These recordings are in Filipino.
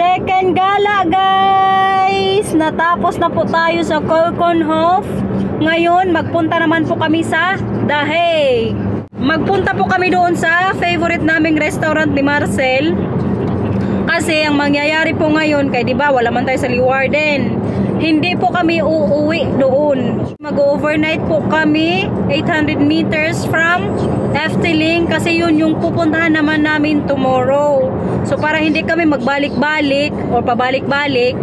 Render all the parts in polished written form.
Second gala guys. Natapos na po tayo sa Keukenhof. Ngayon magpunta naman po kami sa The Hague. Magpunta po kami doon sa favorite naming restaurant ni Marcel. Kasi ang mangyayari po ngayon, kaya diba wala man tayo sa Leeuwarden, hindi po kami uuwi doon. Mag-overnight po kami 800 meters from Efteling kasi yun yung pupuntahan naman namin tomorrow. So para hindi kami magbalik-balik or pabalik-balik,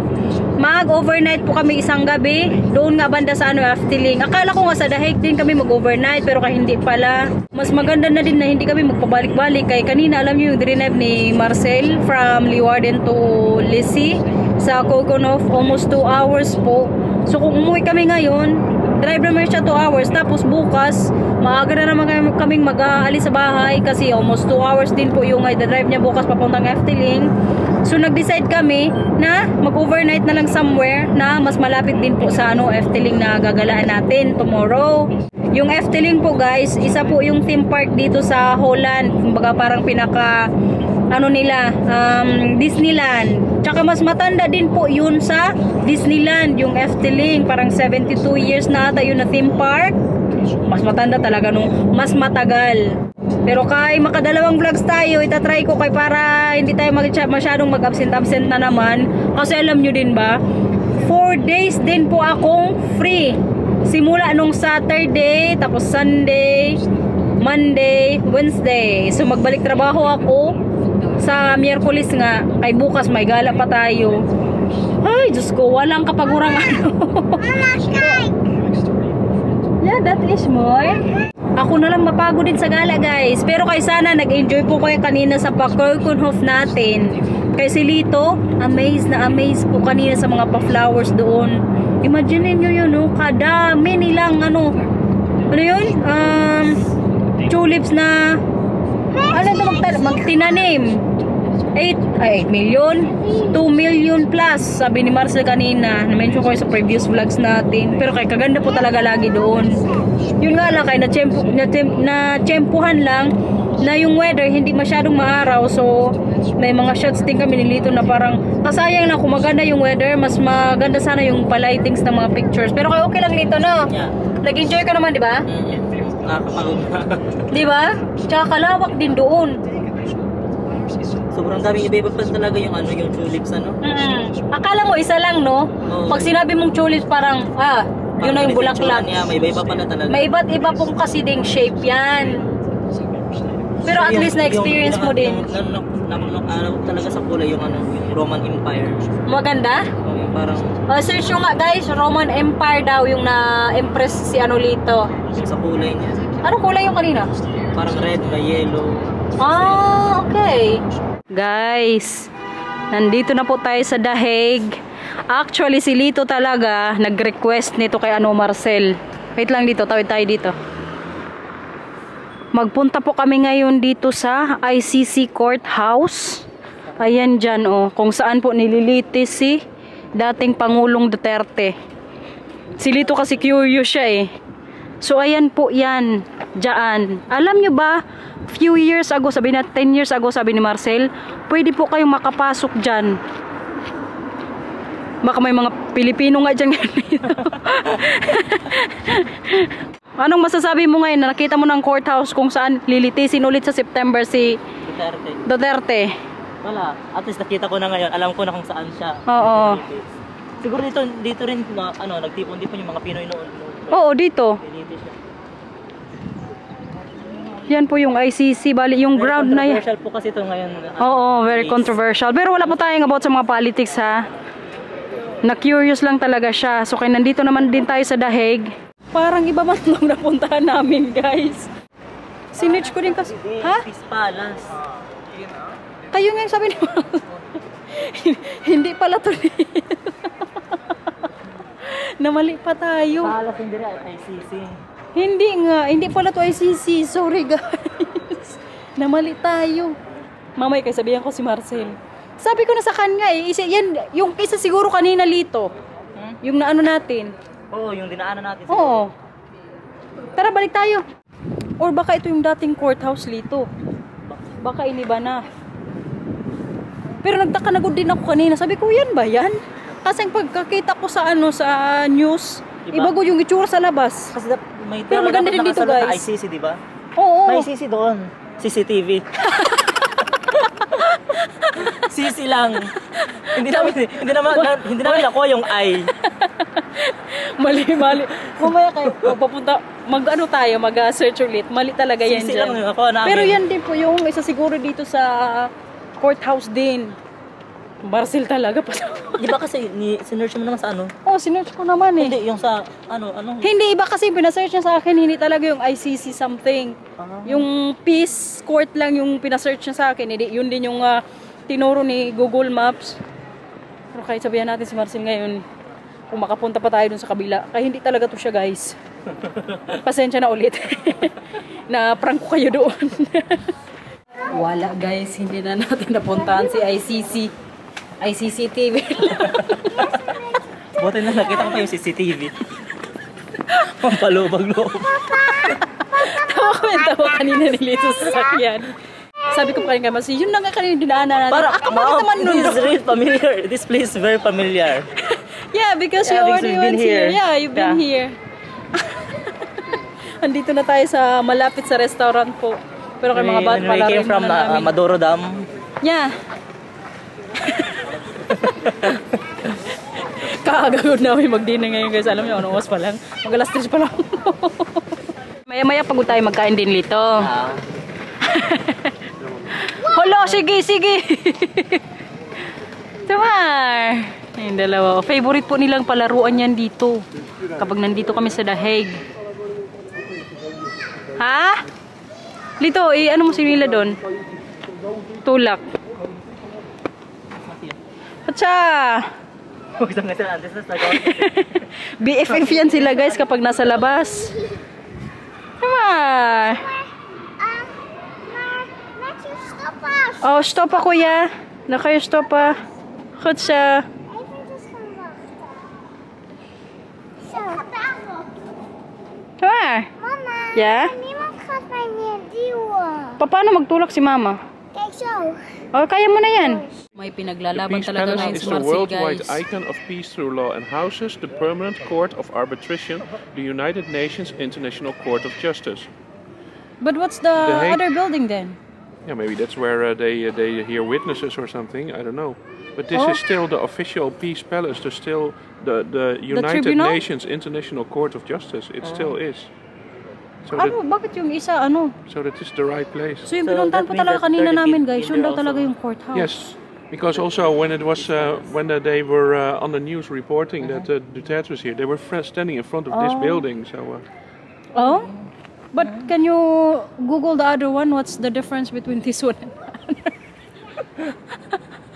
mag-overnight po kami isang gabi doon nga banda sa Efteling. Akala ko nga sa The Hague din kami mag-overnight pero kaya hindi pala. Mas maganda na din na hindi kami magpabalik-balik kaya kanina alam niyo yung drive ni Marcel from Leeuwarden to Lissy sa Keukenhof, almost 2 hours po. So kung umuwi kami ngayon, drive naman siya 2 hours, tapos bukas maaga na naman kaming mag-aalis sa bahay kasi almost 2 hours din po yung drive niya bukas papuntang Efteling. So nag-decide kami na mag-overnight na lang somewhere na mas malapit din po sa Efteling na gagalaan natin tomorrow. Yung Efteling po guys, isa po yung theme park dito sa Holland. Kumbaga parang pinaka nila, Disneyland. Tsaka mas matanda din po yun sa Disneyland, yung Efteling. Parang 72 years na ata yun na theme park. Mas matanda talaga nung mas matagal. Pero kay makadalawang vlogs tayo, itatry ko kay para hindi tayo masyadong mag-absent-absent na naman. Kasi alam nyo din ba, 4 days din po akong free. Simula nung Saturday, tapos Sunday, Monday, Wednesday. So magbalik trabaho ako sa Miyerkules nga. Kay bukas may gala pa tayo. Ay, Diyos ko, walang kapagurang Yeah, that is more. Ako na lang mapagod din sa gala guys. Pero kay sana nag-enjoy po kayo kanina sa Keukenhof natin. Kay si Lito, amazed na amazed po kanina sa mga pa-flowers doon. Imagine niyo yun, no? Kadami nilang ano yun? Tulips na magtinanim. 8 million 2 million plus sabi ni Marcel kanina, na-mention ko sa previous vlogs natin. Pero kay kaganda po talaga lagi doon. Yun nga lang kay na-tsempuhan lang na yung weather hindi masyadong maaraw. So may mga shots din kami nilito na parang kasayang na kung maganda yung weather, mas maganda sana yung palightings ng mga pictures. Pero kay okay lang nito, no? Yeah. Nag-enjoy ka naman, di ba? Nakakapagod na. Di ba? Tsaka kalawak din doon. Sobrang daming iba-iba pa talaga yung yung tulips Akala mo isa lang, no? Oo. Pag sinabi mong tulips parang yun na yung bulaklak. May iba-iba pa na talaga. May iba't iba pong kasi ding shape yan. Pero at least na-experience mo din. Ano talaga sa kulay yung yung Roman Empire. Maganda? Yung parang search nyo nga guys, Roman Empire daw yung na-impress si Lito. sa kulay niya. Anong kulay yung kanina? Parang red na yellow. Okay. Guys, nandito na po tayo sa The Hague. Actually, si Lito talaga nag-request nito kay Marcel. Wait lang dito, tawid tayo dito. Magpunta po kami ngayon dito sa ICC Courthouse. Ayan dyan, kung saan po nililitis si dating Pangulong Duterte. Si Lito kasi curious siya So ayan po yan, dyan. Alam nyo ba, few years ago, sabi na 10 years ago, sabi ni Marcel, pwede po kayong makapasok dyan. Baka may mga Pilipino nga dyan. Anong masasabi mo ngayon na nakita mo ng courthouse kung saan lilitisin ulit sa September si Duterte? Wala, at least nakita ko na ngayon, alam ko na kung saan siya. Oo. Siguro dito rin na nagtipon-tipon yung mga Pinoy noon. Oo, dito. Yan po yung ICC, bali yung ground na yan. Controversial po kasi ito ngayon. Oo, very controversial. Pero wala po tayong about sa mga politics ha. Na-curious lang talaga siya. So kaya nandito naman din tayo sa The Hague. Parang iba man lang napuntahan namin guys. Sinitch ko din kasi. Ha? Peace Palace. Kayo nga yung sabi niyo. Hindi pala to. Namali pa tayo. Palace hindi rin ICC. Hindi nga, hindi pala to ICC. Sorry guys. Namali tayo. Mamay kay sabihan ko si Marcel. Sabi ko na sa kanya yan, yung isa siguro kanina Lito. Yung naano natin. Oo, yung dinaanan natin. Oo. Tara, balik tayo. Or baka ito yung dating courthouse Lito. Baka iniba na. Pero nagtaka na din ako kanina. Sabi ko, yan ba yan? Kasi pagkakita ko sa sa news, Diba? iba yung itsura sa labas. Kasi may Pero maganda din dito, guys. ICC, di ba? Oo. May ICC doon. CCTV. CC lang. Hindi namin nakuha yung I. Mali. Mamaya kayo, papunta, mag-search ulit. Mali talaga yan CC dyan. lang yung nakuha namin. Pero yan din po yung isa siguro dito sa courthouse din. Marcel talaga pa. Di ba kasi sinearch mo naman sa ano? Oh, sinearch ko naman eh. Hindi, yung sa ano. Hindi, iba kasi pinasearch niya sa akin, hindi talaga yung ICC something. Yung peace court lang yung pinasearch niya sa akin. Hindi, yun din yung tinuro ni Google Maps. Pero kahit sabihan natin si Marcel ngayon, kung makapunta pa tayo dun sa kabila. Kaya hindi talaga to siya, guys. Pasensya na ulit. Na prank ko kayo doon. Wala, guys. Hindi na natin napuntahan si ICC. ICCTV. Buti na nakita ko pa yung CCTV. Pampalubag-loob. Tawa kanina ni Lito sa sakyan. Sabi ko pa rin kay Marcel, yun lang nga kanina dinaanan natin. Kapag naman nun. This is really familiar. This place is very familiar. Yeah, because you already went here. Yeah, you've been here. Andito na tayo sa malapit sa restaurant po. Pero kay mga bata pala rin from namin. Maduro Dam. Yeah. Kakagod namin mag-dinner ngayon, guys. Alam niyo, anong oras pa lang? Mag-alas 3 pa lang. Maya-maya pagod tayo magkain din dito. Hala, sige. Tamar. Yung dalawa. Favorite po nilang palaruan yan dito. Kapag nandito kami sa The Hague. Ha? Lito, ano mo si Mila doon? Tulak. Atsa! BFF yan sila, guys, kapag nasa labas. Tama! Oh, stop pa, kuya. Nakayo stop pa. Goed siya. Tama! Ja? Niemand gaat mij meer duwen. Paano magtulak si mama? Kijk zo. Oh, kaya mo na yan. May The pinaglalaban Peace talaga Palace ngayon is si the Marcel, worldwide guys. icon of peace through law and houses the Permanent Court of Arbitration, the United Nations International Court of Justice. But what's the Hague. other building then? Yeah, maybe that's where they hear witnesses or something. I don't know. But this Oh. is still the official Peace Palace. There's still the United tribunal? Nations International Court of Justice. It still is. So Bakit yung isa, so that is the right place. So yung So pinuntahan that po means talaga that kanina 30 namin, feet guys. in Yun there daw talaga also. yung courthouse. Yes, because also when it was when they were on the news reporting that Duterte was here, they were standing in front of this building. So. Oh? But can you Google the other one? What's the difference between this one and the other?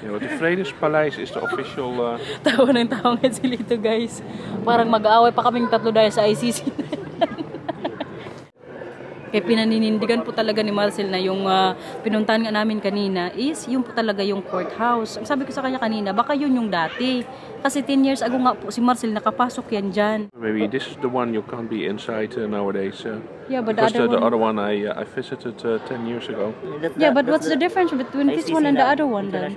Yeah, but the Vredespaleis is the official. Tawa ng tawa nga sila ito, guys. Parang mag-aaway pa kaming tatlo dahil sa ICC. Kaya pinaninindigan po talaga ni Marcel na yung pinuntahan nga namin kanina is yung po talaga yung courthouse. Ang sabi ko sa kanya kanina, baka yun yung dati. Kasi 10 years ago nga po si Marcel nakapasok yan dyan. Maybe this is the one you can't be inside nowadays. Yeah, but the because other the one... other one I visited 10 years ago. Yeah, but what's the difference between this one and the other one then?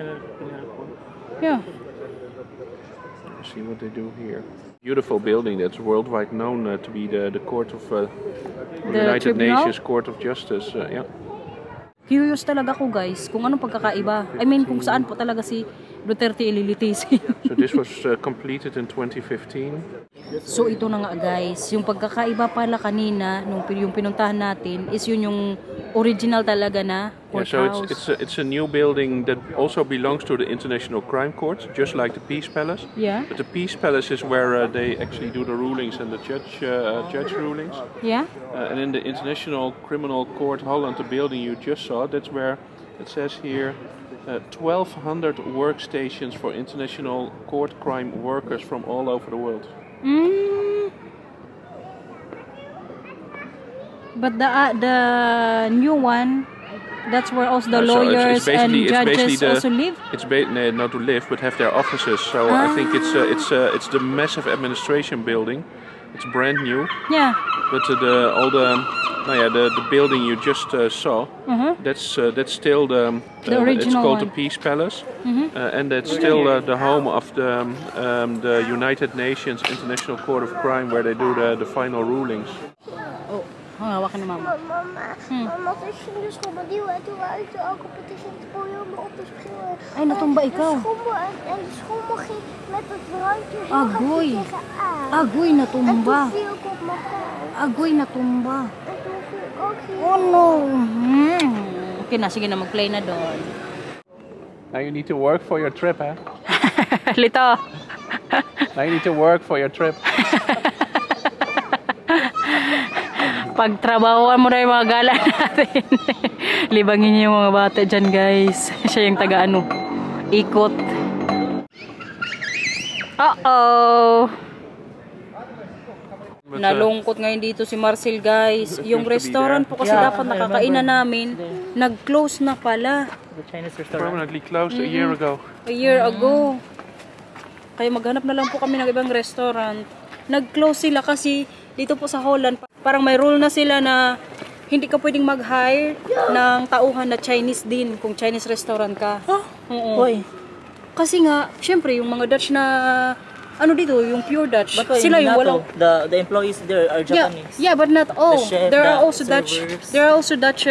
Yeah. Let's see what they do here. Beautiful building that's worldwide known to be the court of the United tribunal? Nations Court of Justice. Yeah. Curious talaga ko, guys, kung anong pagkakaiba. I mean, kung saan po talaga si Duterte ililitisin. So this was completed in 2015. So ito na nga, guys, yung pagkakaiba pala kanina nung yung pinuntahan natin is yun yung original talaga na Yeah, so courthouse. it's a new building that also belongs to the International Crime Court, just like the Peace Palace. Yeah. But the Peace Palace is where they actually do the rulings and the judge rulings. Yeah? And in the International Criminal Court Holland, the building you just saw, that's where it says here 1,200 workstations for international court crime workers from all over the world. But the new one, that's where also the So lawyers and judges the, also live? It's not to live, but have their offices. So I think it's the massive administration building It's brand new. Yeah. But the building you just saw, that's still the The original it's called one. the Peace Palace, and that's still the home of the United Nations International Court of Crime, where they do the final rulings. Oh, hawakan ni mama. Mama, als je de schommel duwen en toen uit de competition sprong je helemaal op de schil. Ay, natumba ikaw. En de schommel ging met het ruitje zo Agoy. hard tegenaan. Agoy, En natumba. toen viel ik op mijn kant. Agoy, natumba. En toen viel ik ook hier. Oh no. Okay na, sige na, mag-play na doon. Now you need to work for your trip, huh? Lito. Now you need to work for your trip. Pagtrabahoan mo na yung mga gala natin. Libangin niyo yung mga bata dyan, guys. Siya yung taga-ano. Ikot. Uh-oh. Nalungkot ngayon dito si Marcel, guys. Yung restaurant po kasi dapat nakakainan namin, nag-close na pala. The Chinese restaurant. Permanently closed a year ago. A year ago. Kaya maghanap na lang po kami ng ibang restaurant. Nag-close sila kasi dito po sa Holland, parang may rule na sila na hindi ka pwedeng mag-hire ng tauhan na Chinese din kung Chinese restaurant ka. Oo. Why? Kasi nga, syempre, yung mga Dutch na, ano dito, yung pure Dutch, But why sila hindi yung na walang... to? The employees there are Japanese. Yeah, but not all. The chef, There are the also Dutch. servers. There are also Dutch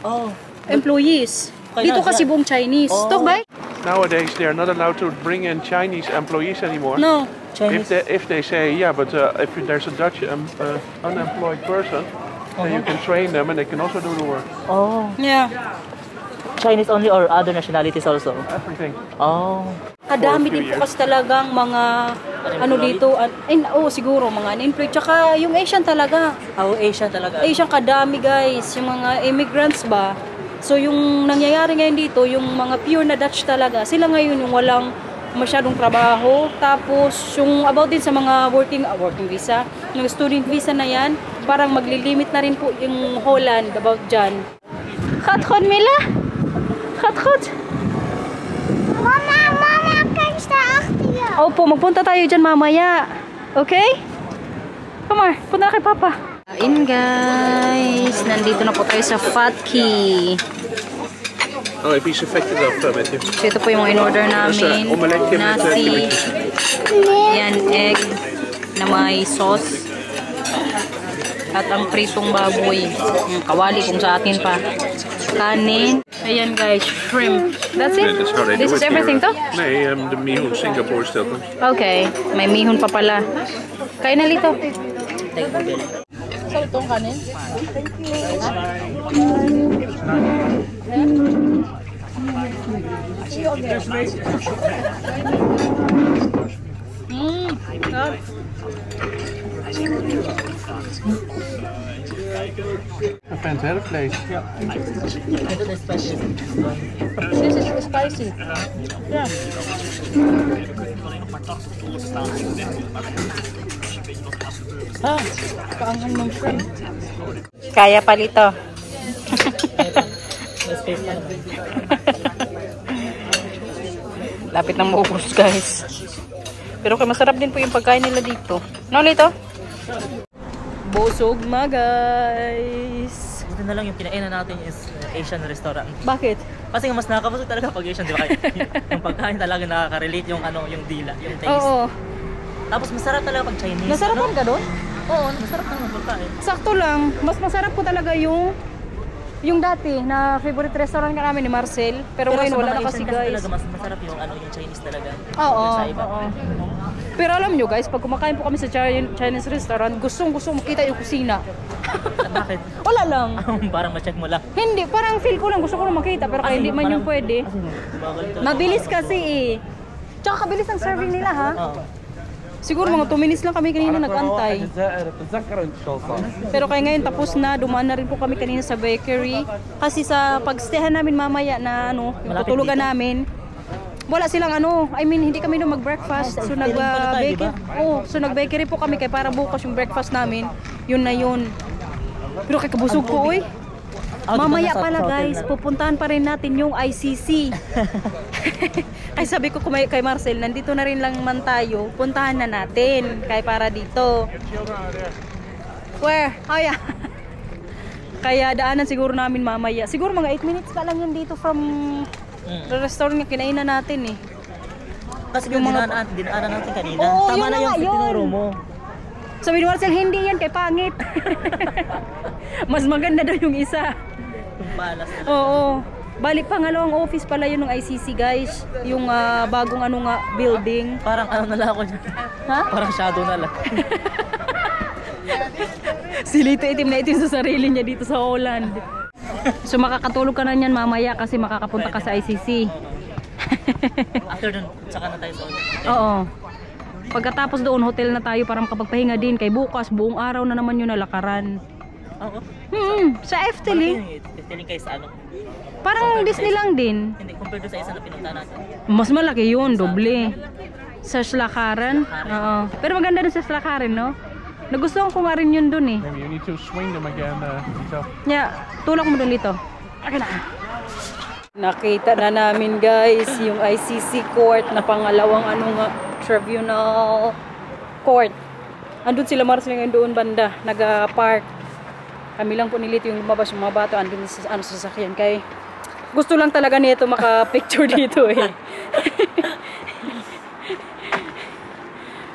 Oh. employees. Okay, Dito nice, kasi buong Chinese. Oh. Talk ba? Nowadays they are not allowed to bring in Chinese employees anymore. No. Chinese. If they say but if there's a Dutch unemployed person, then you can train them and they can also do the work. Oh. Yeah. Chinese only or other nationalities also? Everything. Oh. Kadami din po kasi talagang mga ano dito, siguro mga unemployed, tsaka yung Asian talaga. Oh, Asian talaga. Asian kadami, guys, yung mga immigrants ba. So yung nangyayari ngayon dito, yung mga pure na Dutch talaga, sila ngayon yung walang masyadong trabaho. Tapos yung about din sa mga working visa, yung student visa na yan, parang maglilimit na rin po yung Holland about dyan. Gaat Mila? Gaat. Mama, kijk eens daar achter je. Opo, magpunta tayo dyan mamaya. Okay? Come on, punta na kay Papa. Kain, guys. Nandito na po tayo sa Fatki. Oh, heb je ze effecten op met je? So, ito po yung mga in-order namin. Nasi. Yan, egg na may sauce. At ang pritong baboy. Yung kawali kung sa atin pa. Kanin. Ayan, guys, shrimp. That's it? Yeah, that's how they This do is it everything here. to? Nee, de mihun Singapore still comes. Okay. May mihon pa pala. Kain na lito. So, itong kanin? Een vent, hè, vlees. Ja. This is spicy. Yeah. Kaangan ng shrimp. Kaya palito. Lapit ng maubos, guys. Pero kaya masarap din po yung pagkain nila dito. No, Lito? Busog na, guys. Ito na lang yung pinainan natin is Asian restaurant. Bakit? Kasi mas nakakabusog talaga pag Asian, di ba? Yung pagkain talaga nakaka-relate yung yung dila, yung taste. Oo. Tapos masarap talaga pag Chinese. Nasarapan ka doon? Oo, masarap naman pagkain. Sakto lang. Mas masarap po talaga yung dati na favorite restaurant ka namin ni Marcel. Pero ngayon sa wala mga na kasi, Asian guys. talaga mas masarap yung Chinese talaga. Oo. Sa iba. Oo. Pero alam nyo, guys, pag kumakain po kami sa Chinese restaurant, gustong makita yung kusina. Bakit? Wala lang. Parang ma-check mo lang. Hindi, parang feel ko lang gusto ko lang makita, pero kaya hindi man yung pwede. Mabilis kasi eh. Tsaka kabilis ang serving nila, ha? Oo. Siguro mga 2 minutes lang kami kanina nag-antay. Pero kaya ngayon tapos na, dumaan na rin po kami kanina sa bakery. Kasi sa pagstehan namin mamaya na yung tutulugan namin, wala silang hindi kami doon mag-breakfast. So nag-bakery. So nag-bakery po kami kaya para bukas yung breakfast namin. Yun na yun. Pero kay kabusog ko, oy. Mamaya pala guys, pupuntahan pa rin natin yung ICC. Ay sabi ko kay Marcel, nandito na rin lang man tayo, puntahan na natin kay para dito. Where? Oh yeah. Kaya daanan siguro namin mamaya. Siguro mga 8 minutes pa lang yun dito from the restaurant na kinainan natin eh. Kasi yung dinaanan natin kanina. Oo, tama yun na yung yun. tinuro mo. Sabi ni Marcel, hindi yan kay pangit. Mas maganda daw yung isa. Yung palas na. Oo. Balik pangalawang office pala yun ng ICC guys. Yung bagong building. Parang ano na lang ako dyan. Ha? Parang shadow na lang. Si Lito itim na itim sa sarili niya dito sa Holland. So makakatulog ka na niyan mamaya kasi makakapunta ka sa ICC. After dun, saka na tayo sa ulit. Oo. Pagkatapos doon, hotel na tayo para makapagpahinga din. Kay bukas, buong araw na naman yung nalakaran. Oo. Sa Efteling. Efteling kayo sa ano? Parang Disney lang din. Hindi, compared doon sa isa na pinunta natin. Mas malaki yun, doble. Sa Slakaran. Oo. Pero maganda din sa Slakaran, no? Nagustuhan ko nga rin yun dun eh. Maybe you need to swing them again, Lito. Yeah, tulak mo dun dito. Akin na. Nakita na namin guys yung ICC court na pangalawang tribunal court. Andun sila Marcel ngayon doon banda, nag-park. Kami lang po nilito yung lumabas yung mga bato, andun sa sasakyan kay gusto lang talaga nito maka-picture dito eh.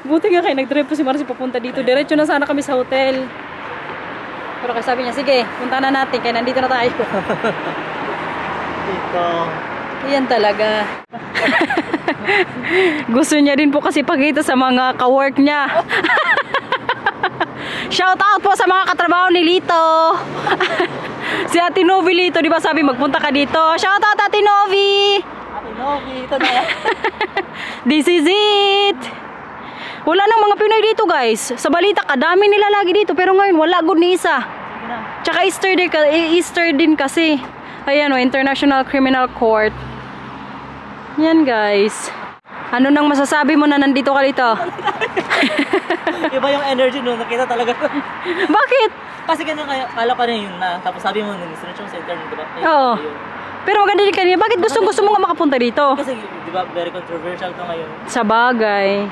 Buti nga kayo nag-drive po si Marcel papunta dito. Diretso na sana kami sa hotel. Pero kasi sabi niya, sige, punta na natin kaya nandito na tayo. Ito. Yan talaga. Gusto niya din po kasi pakita sa mga ka-work niya. Shout out po sa mga katrabaho ni Lito. Si Ate Novi Lito, di ba sabi magpunta ka dito? Shout out Ate Novi. Ate Novi, ito na. This is it. Wala nang mga Pinoy dito guys. Sa balita kadami nila lagi dito pero ngayon wala good ni isa. Tsaka Easter din kasi. Ayan o, International Criminal Court. Yan guys. Ano nang masasabi mo na nandito ka dito? Iba yung energy nun, nakita talaga. Bakit? Kasi ganun kaya, kala pa rin yun na, tapos sabi mo, nag-instruction sa internet, diba? Oo. Pero maganda din kanina. Bakit gusto mo nga makapunta dito? Kasi, diba, very controversial to ngayon. Sa bagay.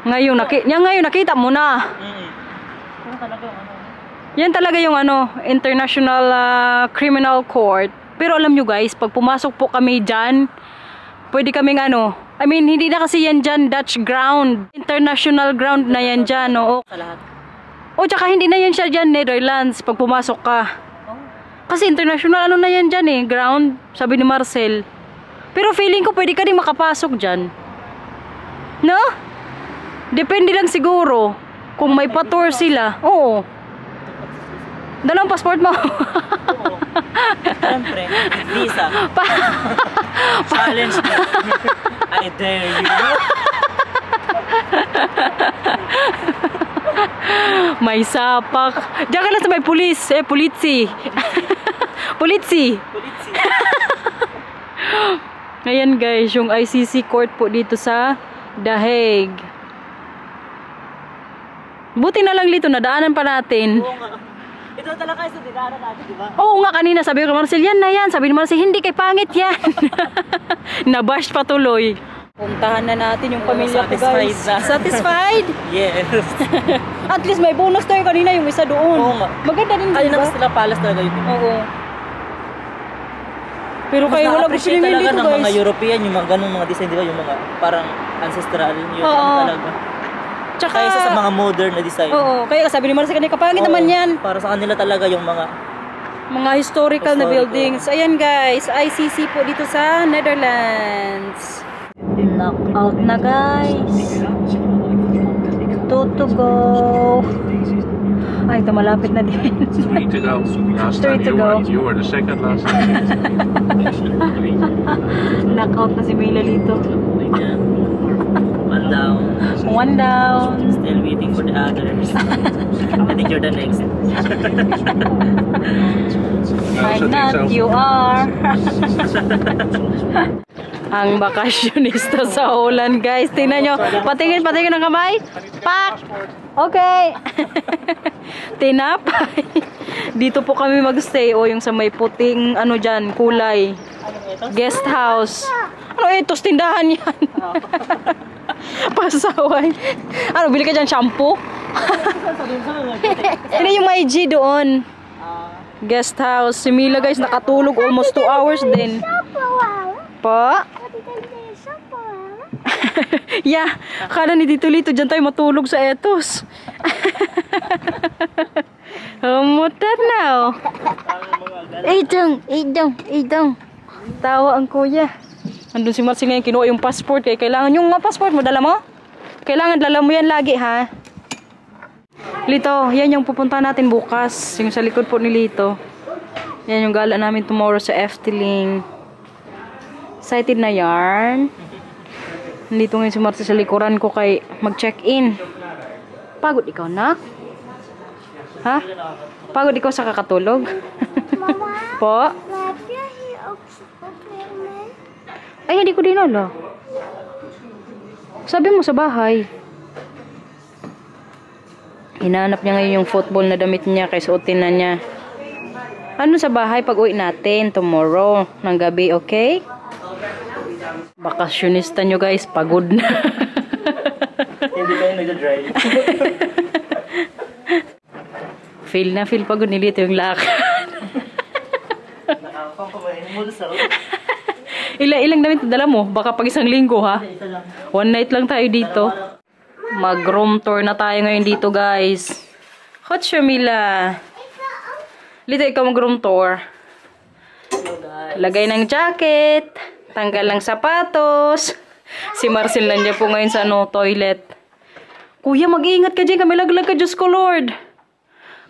Ngayon nakita mo na. Ano talaga, Yan talaga yung International Criminal Court. Pero alam nyo guys, pag pumasok po kami dyan, pwede kaming hindi na kasi yan dyan Dutch ground. International ground na yan dyan. Sa lahat. Tsaka hindi na yan siya dyan Netherlands pag pumasok ka. Kasi international na yan dyan ground, sabi ni Marcel. Pero feeling ko pwede ka rin makapasok dyan. No? Depende lang siguro kung may pa-tour sila. Oo. Dalang passport mo. Oo. Siyempre, visa. Challenge me. I dare you. May sapak. Diyan ka lang sa may pulis. Politsi. Politsi. Ayan guys, yung ICC court po dito sa The Hague. Buti na lang dito, nadaanan pa natin. Oo nga. Ito talaga sa dinaanan natin, di ba? Oo nga, kanina sabi ko, Marcel, yan na yan. Sabi ni Marcel, hindi kay pangit yan. Nabash pa tuloy. Puntahan na natin yung pamilya ko guys. Satisfied? Yes. At least may bonus tayo kanina yung isa doon. Oo nga. Maganda din Kanina diba? kasi sila palas talaga yun. Oo. Pero kayo wala ko sila talaga dito ng guys. mga European, yung mga ganung mga design, di ba? Yung mga parang ancestral, yung Oo. talaga. Tsaka, Kaysa sa mga modern na design. oo, kaya sabi ni Marcel kanina, kapangit naman yan. Para sa kanila talaga yung mga Historical na buildings. Ayan guys, ICC po dito sa Netherlands. Knockout na guys. 2 to go. Ay, ito malapit na din. 3 to go. Last 3 time to go. you were the second last time. Knockout na si Mila dito. one down. One down. Still waiting for the others. I think you're the next. I'm not, you are. Ang bakasyonista sa Holland, guys. Tingnan nyo. Patingin ng kamay. Pak! Okay. Tinapay. Dito po kami magstay. O, yung sa may puting, ano dyan, kulay. Guest house. Ano ito? Tindahan yan. Pasaway. Ano, bili ka dyan shampoo? Hindi yung may G doon. Guest house. Si Mila, guys, nakatulog almost 2 hours din. Pa? Yeah, akala ni Tito Lito dyan tayo matulog sa etos. Mutat na, oh. Idong. Tawa ang kuya. Andun si Marcy ngayon, kinuha yung passport. Kaya kailangan yung passport mo, dala mo? Kailangan dala mo yan lagi, ha? Lito, yan yung pupunta natin bukas. Yung sa likod po ni Lito. Yan yung gala namin tomorrow sa Efteling. Excited na yarn. Nandito ngayon si Marcy sa likuran ko kay mag-check-in. Pagod ikaw, nak? Ha? Pagod ikaw sa kakatulog? Mama, Po? heb je hier ook opnemen mee? Ay, hindi ko dinala. Sabi mo sa bahay. Hinanap niya ngayon yung football na damit niya kay suotin na niya. Ano sa bahay pag uwi natin tomorrow ng gabi, okay? Bakasyonista nyo, guys, pagod na. Hindi kayo nag-drive. Feel pagod nilito yung lakad. Nakakapang pamain mo sa Ilang damit dala mo? Baka pag isang linggo, ha? isa lang. One night lang tayo dito. Mag-room tour na tayo ngayon dito, guys. Hot Shamila. Lito, ikaw mag-room tour. Lagay ng jacket. Tanggal ng sapatos. Si Marcel nandiyan po ngayon sa toilet. Kuya, mag-iingat ka dyan. Kami laglag ka, Diyos ko, Lord.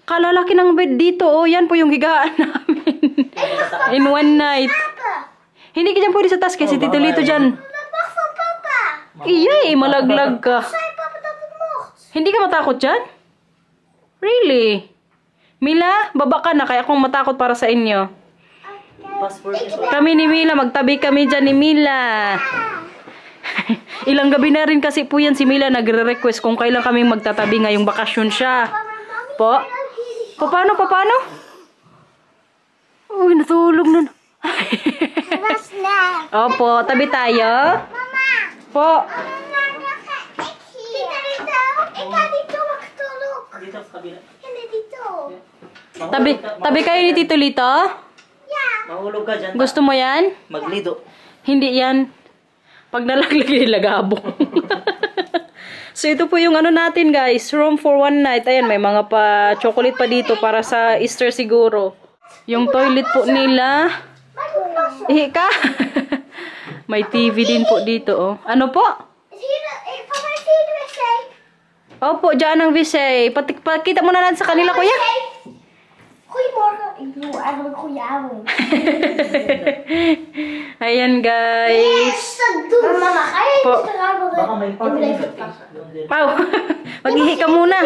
Kalalaki ng bed dito. Oh, yan po yung higaan namin. In one night. Hindi ka dyan pwede sa taas kasi Tito Lito dyan. Mag van papa. Iyay, malaglag ka. Zei papa dat het mocht? Hindi ka matakot dyan? Really? Mila, baba ka na. Kaya akong matakot para sa inyo. Passport is Kami ni Mila, magtabi kami dyan ni Mila. Ilang gabi na rin kasi po yan si Mila nagre-request kung kailan kami magtatabi ngayong bakasyon siya. Po? Paano? Uy, natulog nun. Was net. Opo, tabi tayo. Mama. Po. Tita dito. Ik ga dito magtulog. dito sa kabila. Hindi dito. Tabi kayo ni Tito Lito? Mahulog ka dyan. Gusto mo yan? Maglido. Hindi yan. Pag nalaglag nilagabong. So ito po yung ano natin, guys. Room for one night. Ayan, may mga pa chocolate pa dito para sa Easter siguro. Yung toilet po nila. Ihi ka? May TV din po dito, oh. Ano po? Papa, zie je de wc? Opo, dyan ang Visay. Pakita mo na lang sa kanila, kuya. Goedemorgen. Ik bedoel eigenlijk goedenavond. Ayan, guys. Mama, ga je Po. eens eruit? Baka may parking. Pau, mag-ihi ka muna.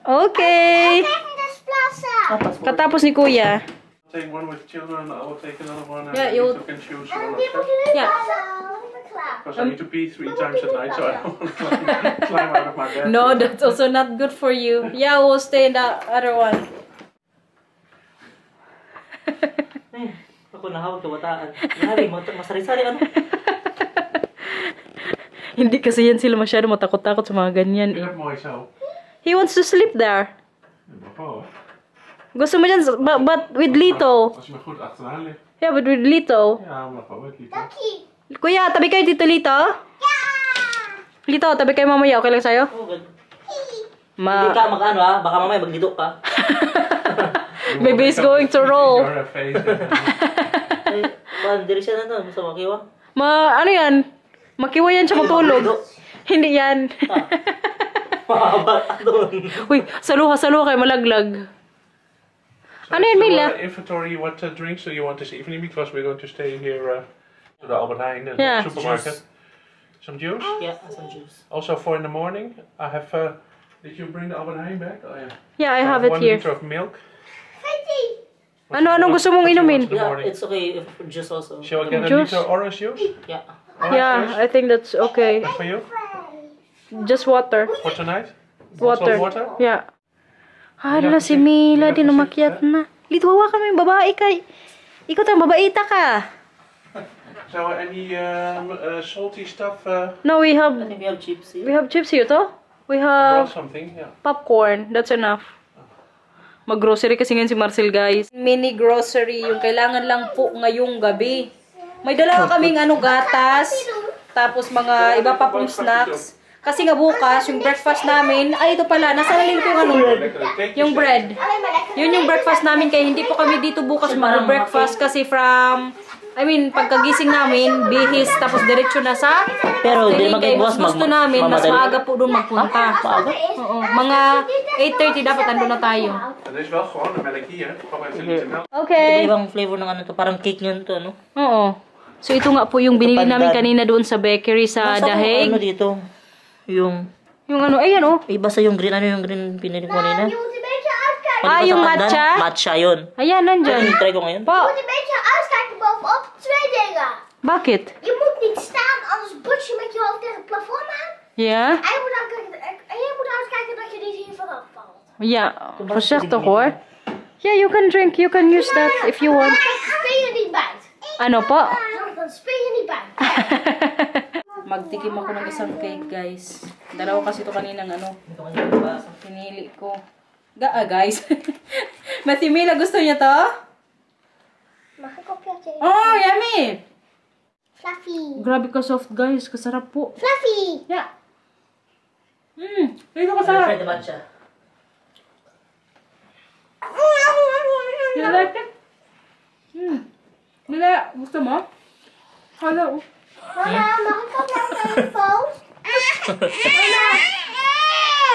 Okay. Kijk niet eens plaatsen. Katapos ni kuya. Take one with children, I will take another one. Yeah, you you'll- can choose En one. die moet je nu Ja. plaatsen. Ik ben klaar. Because I need to pee 3 times a night, so I don't want to climb out of my bed. No, that's also not good for you. Yeah, we'll stay in the other one. Ako nahawag kabataan. Nari, masari-sari ano? Hindi kasi yan sila masyado matakot-takot sa mga ganyan Vind je eh. dat mooi zo? He wants to sleep there. Papa, Gusto mo dyan, but with Lito. als je maar goed achteraan ligt. Yeah, but with Lito. Ja, maar gewoon met liefde. Dankie. Kuya, tabi kayo dito, Lito. Lito, tabi kayo mamaya. Okay lang sa'yo? Oh, good. Hindi Ma ka mag-ano ha, baka mamaya maglido ka. Baby is going to roll. Your face. Ay, diri siya na to, sa makiwa. Ano yan? Makiwa yan siya matulog. Hindi yan. Mahaba doon. Uy, saluha kayo malaglag. Ano yan, Mila? Inventory, what drinks do you want this evening? Because we're going to stay here to the Albert Heijn, the Yeah. supermarket. Some juice? Yeah, some juice. Also for in the morning, I have. Did you bring the Albert Heijn back? Oh, yeah. Yeah, I have it 1 here. liter of milk. Anong gusto mong inumin? Yeah, it's okay if juice also. Shall I get a Juice? liter orange juice? Yeah. Yeah, I think that's okay. For you? Just water. For tonight? Water. Also water? Yeah. Hala, si Mila din umakyat na. Lito, hawa kami yung babae kay. Ikaw tang babaita ka. So any salty stuff? No, we I have think we have chips here. chips here to. We Brought have something, yeah. popcorn. That's enough. Mag-grocery kasi ngayon si Marcel, guys. Mini grocery. Yung kailangan lang po ngayong gabi. May dala kaming gatas. Tapos mga iba pa pong snacks. Kasi nga bukas, yung breakfast namin, ay ito pala, nasa lalil ko yung bread. Yun yung breakfast namin, kaya hindi po kami dito bukas mag-breakfast kasi pagkagising namin, bihis, tapos diretso na sa Pero di kaya magbukas gusto namin, mas maaga po doon magpunta. Maaga? Oo, mga 8:30 dapat andun na tayo. Het is wel gewoon een melk hier. Papa heeft een liter melk. Okay. Ibang flavor ng to, parang cake yun to, no? Oo. So ito nga po yung binili namin kanina doon sa bakery sa Daheg. Ano dito? Yung Ayan oh. iba sa yung green, ano yung green pinili ko kanina? Je moet een beetje uitkijken. Ah, yung matcha? Matcha yun. Ayan, nandyan. Try ko ngayon. Po, Je moet een beetje uitkijken bovenop. Twee dingen. bakit? Je moet niet staan, anders bots je met je hoofd tegen het plafond aan. Ja? En je moet uitkijken dat je niet hier vanaf valt. Ja, voorzichtig hoor. Ja, you can drink. You can use that if you want. Speel je niet buiten. Ano po? Dan speel je niet buiten. Magtikim ako ng isang cake, guys. Dalawa kasi ito kaninang pinili ko. Guys. Matimila, gusto niya to? Mag ik op jou tegen? Oh, yummy! Fluffy. Grabe ka soft, guys. Kasarap po. Fluffy. Yeah. Ito kasarap. Try the matcha. You like it? Nila, gusto mo? Hello. Mama, mag ik op jouw telefoon?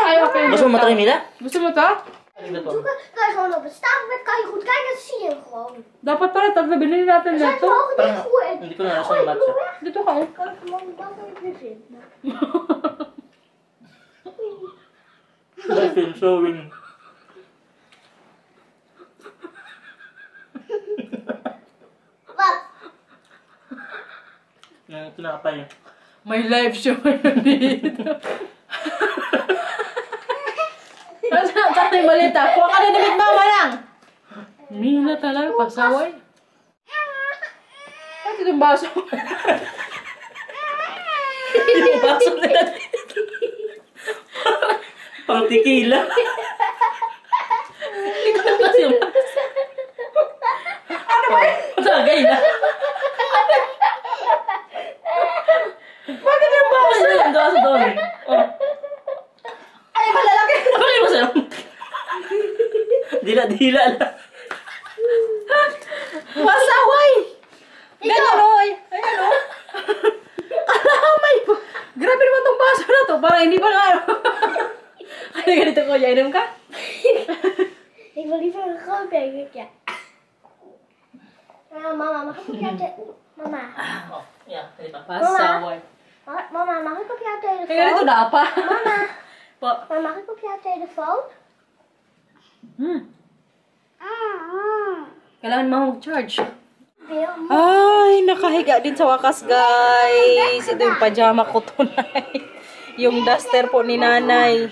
Ay, okay. Gusto mo matry nila? Gusto mo to? Zoeken, kan je gewoon op het stapelbed, kan je goed kijken en zie je hem gewoon. Dapat pala, tatlo binili natin Zet dito. hem hoog niet goed in. Hindi ko na nasa yung matcha. Dito ka eh. Kan ik hem ook dan weer vinden. I feel showing. Wat? Yung tinapay. May live show ngayon dito. Saan yung balita? Kuha ka na damit mama lang. Mila talaga, pasaway. Bakit itong baso? Yung baso nila dito. Pang tequila. Ikaw kasi yung baso. Ano ba? Sagay na. Bakit yung baso? Kasi yung baso doon. Ay, malalaki. Bakit mo sa'yo? Dila-dila lang. Pasaway! Ganyan o. Ayan o. Kalamay po. Grabe naman tong baso na to. Parang hindi pa nga. Ano ganito ko? Inom ka? Ik wil liever een groot bekertje. Mama, mag ik op jouw telefoon? Mama. Oh, yeah, hindi pa. Pasaway. Mama, mag ik op jouw Kaya ganito telefoon? na pa. Mama. Po. Mama, mag ik op jouw telefoon? Kailangan mo mag-charge. Veel. Ay, nakahiga din sa wakas, guys. Ito yung pajama ko tonight. Yung duster po ni nanay.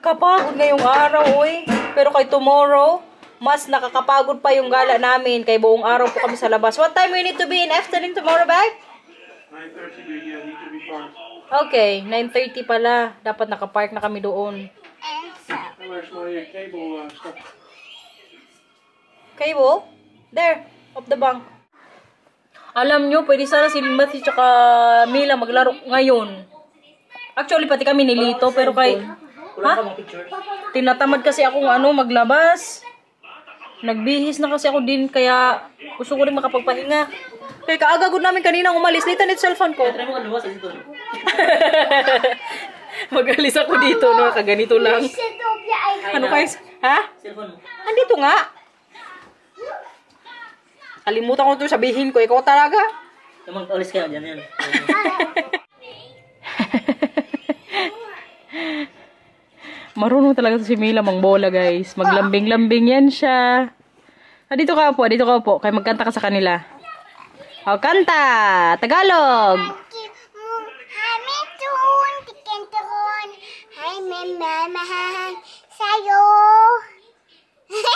Kapagod na yung araw, oy. Pero kay tomorrow, mas nakakapagod pa yung gala namin. Kay buong araw po kami sa labas. What time we need to be in afternoon tomorrow, bag? 9:30 we need to be parked. Okay, 9:30 pala. Dapat nakapark na kami doon. Where's my cable stuff? Cable? There, up the bank. Alam nyo, pwede sana si Matthew tsaka Mila maglaro ngayon. Actually, pati kami nilito, pero kay... Wala ka mga pictures. Tinatamad kasi akong maglabas. Nagbihis na kasi ako din, kaya gusto ko rin makapagpahinga. Kaya kaagagod namin kanina umalis. Dito nito cellphone ko. Try mo ka luwas dito. Magalis ako dito, no? Kaganito lang. Zit op je eigen. Ano kayo? Ha? Cellphone mo. Andito nga. Kalimutan ko ito sabihin ko. Ikaw talaga. Mag-alis kayo dyan yan. Marunong talaga si Mila mangbola, guys. Maglambing-lambing yan siya. Dito ka po, dito ka po. Kaya magkanta ka sa kanila. O, kanta! Tagalog! Hamitun, tikenteron, hay memamahan, sayo.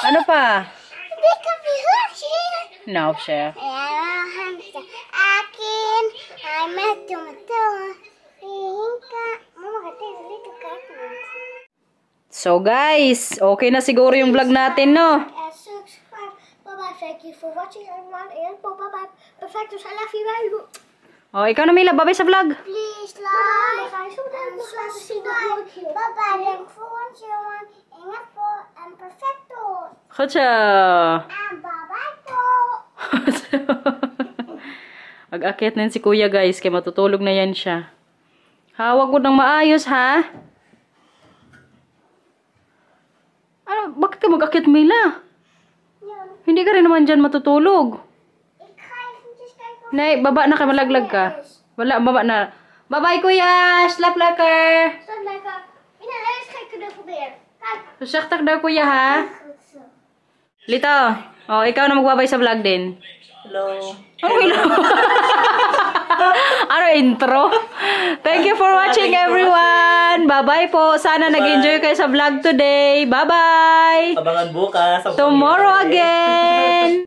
Ano pa? Hindi ka bihashin. No, chef. Akin, ay matumato. Hingka, mama katay, dito ka. So guys, okay na siguro yung vlog natin, no? Subscribe. Bye-bye. Thank you for watching everyone. And bye-bye. Perfectos. I love you very much. O, ikaw na Mila, babay sa vlog. Please like and subscribe. Bye-bye. Thank you for watching. Ingat po. And perfectos. Kutsa! And bye-bye po. Mag-akit na yun si kuya guys, kaya matutulog na yan siya. Hawag mo ng maayos, ha? Ano, bakit ka mag-akit, Mila? Hindi ka rin naman dyan matutulog. Nay, baba na ka, malaglag ka. Wala, baba na. Bye-bye, kuya! Slap laker! Susaktak daw, kuya, ha? Lito, oh, ikaw na magbabay sa vlog din. Hello. Ano hello? Ano intro? Thank you for watching, everyone. Bye-bye po. Sana nag-enjoy kayo sa vlog today. Bye-bye. Abangan bukas. Tomorrow again.